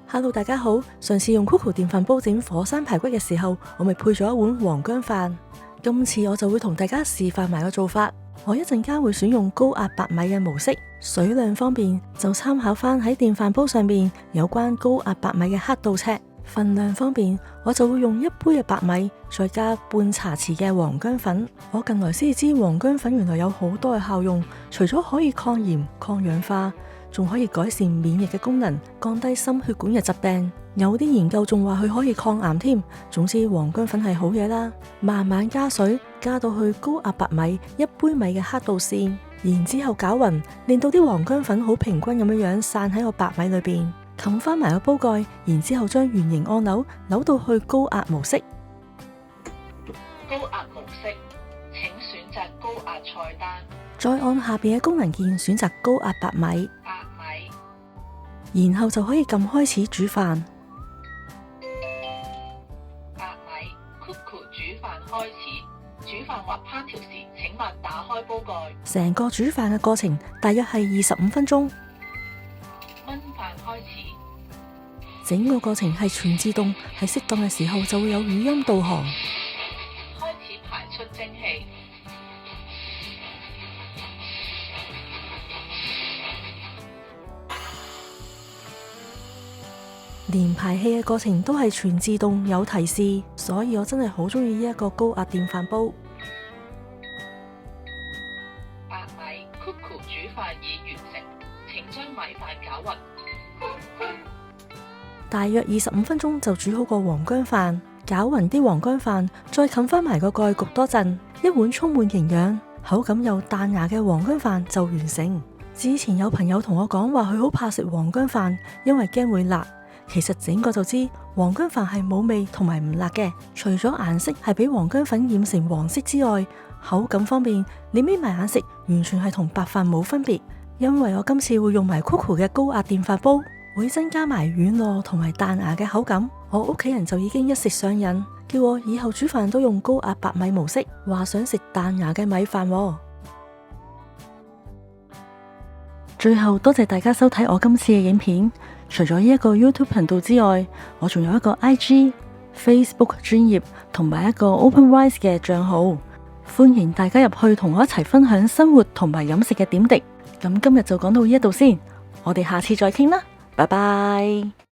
Hello， 大家好。上次用 Coco 電飯煲整火山排骨嘅時候，我咪配咗一碗黃薑飯。今次我就會同大家示範埋個做法。我一陣間會選用高壓白米嘅模式，水量方面就參考翻喺電飯煲上面有關高壓白米嘅刻度尺。份量方面，我就會用1杯嘅白米，再加半茶匙嘅黃薑粉。我近來先知黃薑粉原來有好多嘅效用，除咗可以抗炎、抗氧化，仲可以改善免疫嘅功能，降低心血管嘅疾病。有啲研究仲話佢可以抗癌添。總之黃薑粉係好嘢啦。慢慢加水，加到去高壓白米1杯米嘅刻度線，然之後攪勻，令到啲黃薑粉好平均咁樣散喺個白米裏邊。冚翻埋個煲蓋，然之後將圓形按鈕扭到去高壓模式。高壓模式，請選擇高壓菜單。再按下邊嘅功能鍵選擇高壓白米，然後就可以撳開始煮飯。白米 Coco 煮飯開始。煮飯或烹調時，請勿打開煲蓋。成個煮飯嘅過程大約係25分鐘。燜飯開始。整個過程係全自動，喺適當嘅時候就會有語音導航。開始排出蒸氣。連排氣嘅過程都係全自動有提示，所以我真係好中意呢一個高壓電飯煲。白米 Coco 煮飯已完成，請將米飯攪勻。大約25分鐘就煮好個黃薑飯，攪勻啲黃薑飯，再冚翻埋個蓋焗多陣，一碗充滿營養、口感又彈牙嘅黃薑飯就完成。之前有朋友同我講話佢好怕食黃薑飯，因為驚會辣。其實整個就知黃薑飯係冇味同埋唔辣嘅，除咗顏色係俾黃薑粉染成黃色之外，口感方面你眯埋眼食完全係同白飯冇分別。因為我今次會用埋 Coco 嘅高壓電飯煲，會增加埋軟糯同埋彈牙嘅口感。我屋企人就已經一食上癮，叫我以後煮飯都用高壓白米模式，話想食彈牙嘅米飯喎。最後多謝大家收睇我今次嘅影片。除咗呢一個 YouTube 頻道之外，我仲有一個 IG、Facebook 專頁同埋一個 OpenRice 嘅賬號，歡迎大家入去同我一齊分享生活同埋飲食嘅點滴。咁今日就講到呢一度先，我哋下次再傾啦，拜拜。